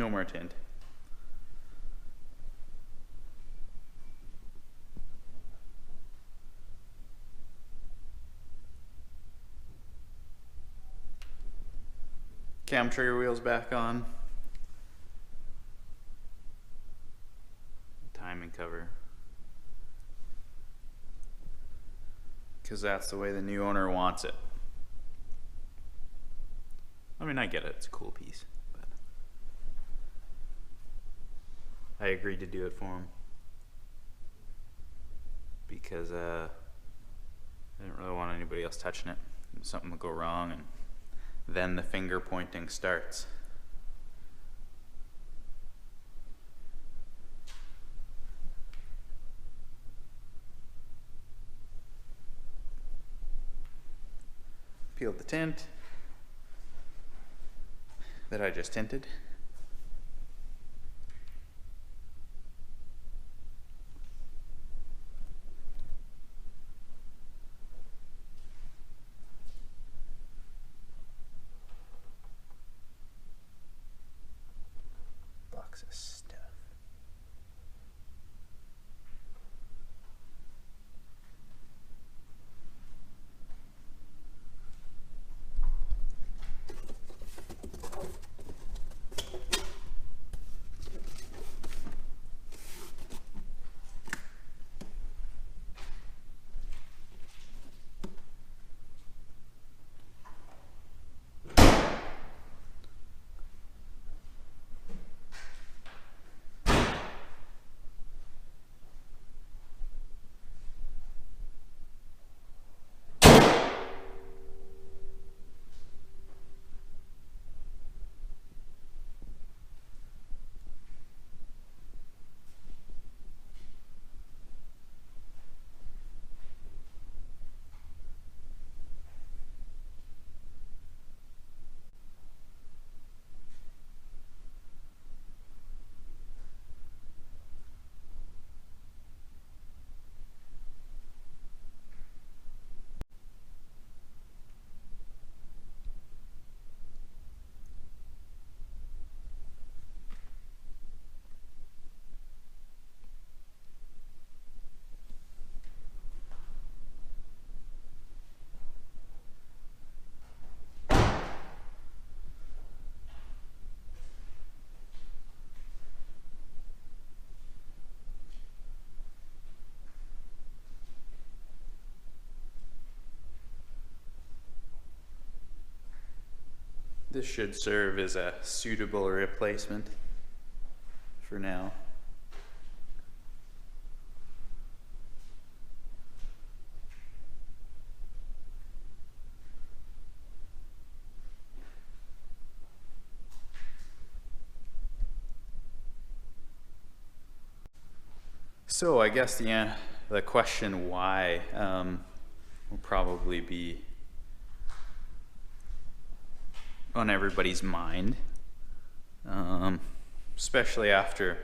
no more tint. Cam trigger wheels back on. Timing cover. Because that's the way the new owner wants it. I mean, I get it, it's a cool piece, but I agreed to do it for him because I didn't really want anybody else touching it. Something will go wrong and then the finger pointing starts. Peeled the tint that I just tinted. Box of stuff. This should serve as a suitable replacement for now. So I guess the question why will probably be on everybody's mind, especially after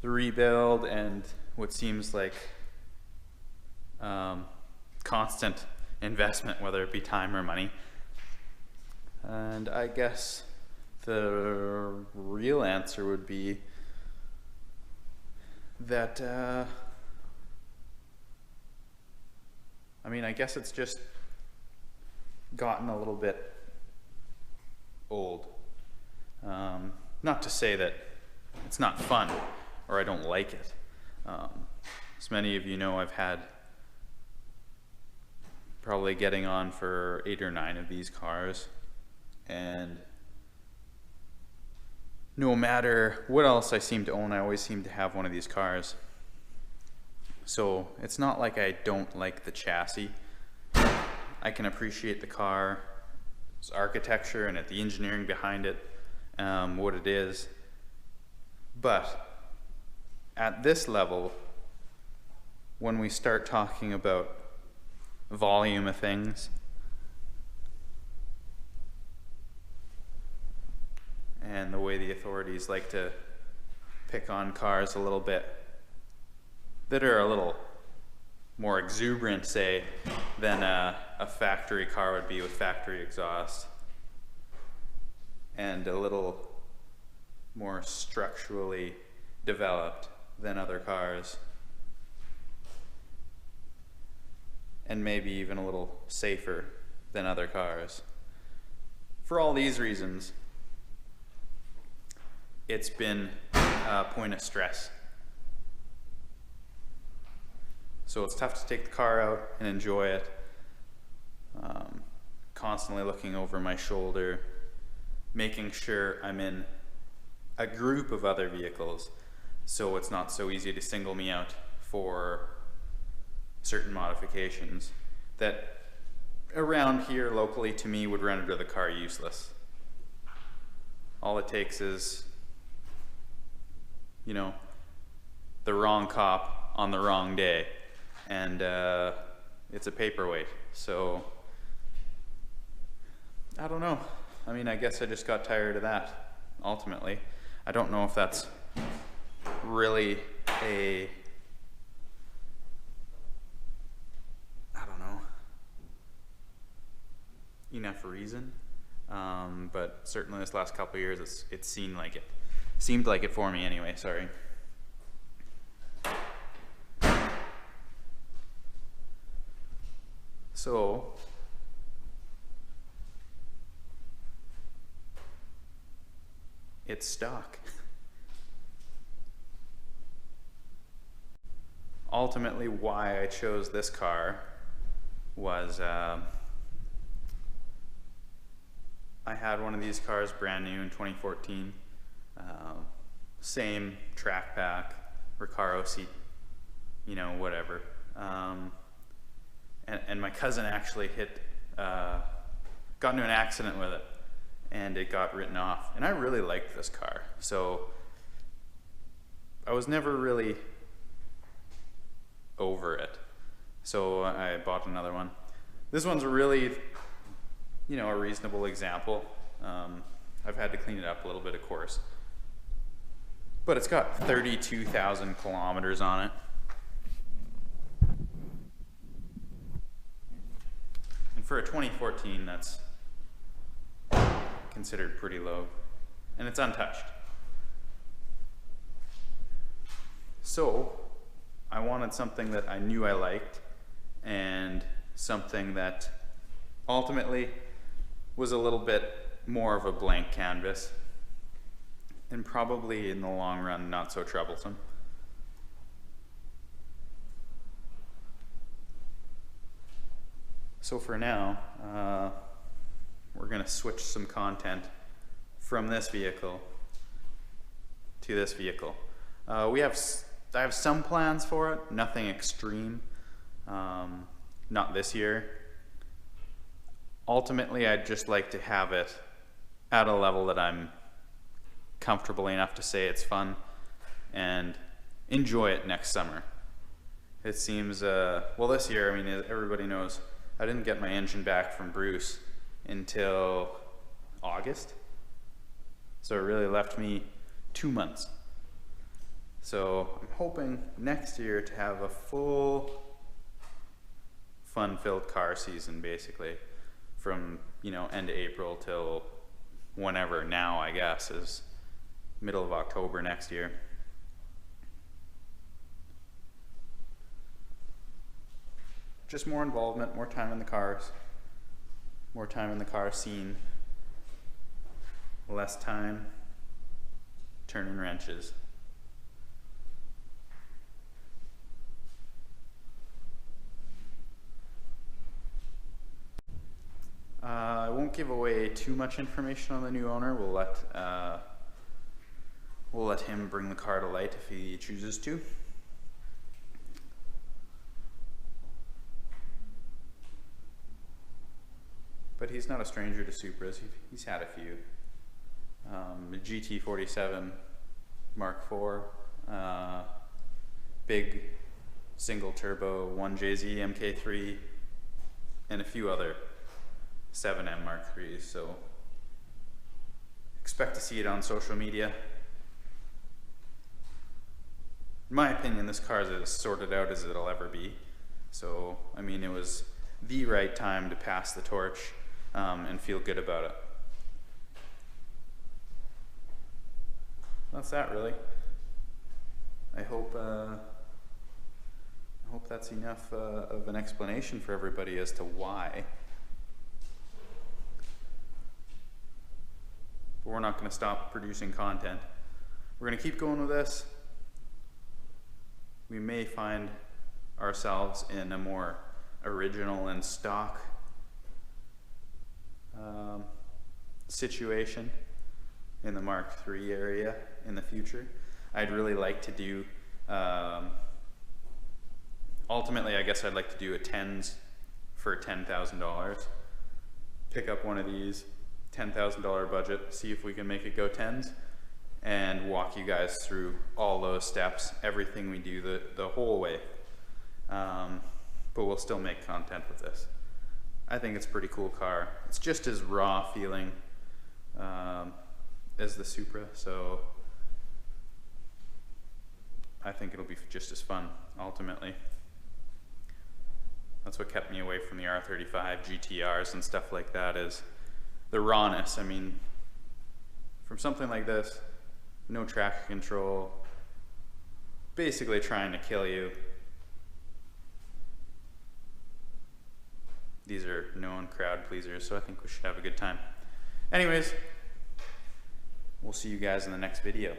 the rebuild and what seems like constant investment, whether it be time or money. And I guess the real answer would be that I mean, I guess it's just gotten a little bit old. Not to say that it's not fun or I don't like it. As many of you know, I've had probably getting on for 8 or 9 of these cars, and no matter what else I seem to own, I always seem to have one of these cars. So it's not like I don't like the chassis. I can appreciate the car's architecture and the engineering behind it, what it is. But at this level, when we start talking about volume of things and the way the authorities like to pick on cars a little bit that are a little more exuberant, say, than a factory car would be with factory exhaust, and a little more structurally developed than other cars, and maybe even a little safer than other cars. For all these reasons, it's been a point of stress. So it's tough to take the car out and enjoy it. Constantly looking over my shoulder, making sure I'm in a group of other vehicles, so it's not so easy to single me out for certain modifications that around here locally to me would render the car useless. All it takes is, you know, the wrong cop on the wrong day, and it's a paperweight. So I don't know. I mean, I guess I just got tired of that, ultimately. I don't know if that's really a, I don't know, enough reason. But certainly this last couple of years, it seemed like it. Seemed like it for me anyway, sorry. So, it's stock. Ultimately, why I chose this car was I had one of these cars brand new in 2014. Same track pack, Recaro seat, you know, whatever. And my cousin actually got into an accident with it, and it got written off. And I really liked this car, so I was never really over it. So I bought another one. This one's really, you know, a reasonable example. I've had to clean it up a little bit, of course. But it's got 32,000 kilometers on it. And for a 2014, that's considered pretty low. And it's untouched. So I wanted something that I knew I liked, and something that ultimately was a little bit more of a blank canvas, and probably in the long run not so troublesome. So for now, we're going to switch some content from this vehicle to this vehicle. I have some plans for it, nothing extreme, not this year. Ultimately, I'd just like to have it at a level that I'm comfortable enough to say it's fun and enjoy it next summer. It seems, well, this year, I mean, everybody knows I didn't get my engine back from Bruce until August. So it really left me 2 months. So I'm hoping next year to have a full fun-filled car season, basically, from, you know, end of April till whenever now, I guess, is middle of October next year. Just more involvement, more time in the cars, more time in the car scene, less time turning wrenches. I won't give away too much information on the new owner. We'll let him bring the car to light if he chooses to. But he's not a stranger to Supras. He's had a few. GT47 Mark IV, big single turbo 1JZ MK3, and a few other 7M Mark IIIs, so expect to see it on social media. In my opinion, this car is as sorted out as it'll ever be. So, I mean, it was the right time to pass the torch and feel good about it. that's that really. I hope that's enough of an explanation for everybody as to why. But we're not going to stop producing content. We're going to keep going with this. We may find ourselves in a more original and stock situation in the Mark III area in the future. I'd really like to do, ultimately I guess I'd like to do a tens for $10,000. Pick up one of these, $10,000 budget, see if we can make it go tens, and walk you guys through all those steps, everything we do the whole way. But we'll still make content with this. I think it's a pretty cool car. It's just as raw feeling as the Supra, so I think it'll be just as fun ultimately. That's what kept me away from the R35 GTRs and stuff like that, is the rawness. I mean, from something like this, no traction control, basically trying to kill you. These are known crowd pleasers, so I think we should have a good time. Anyways, we'll see you guys in the next video.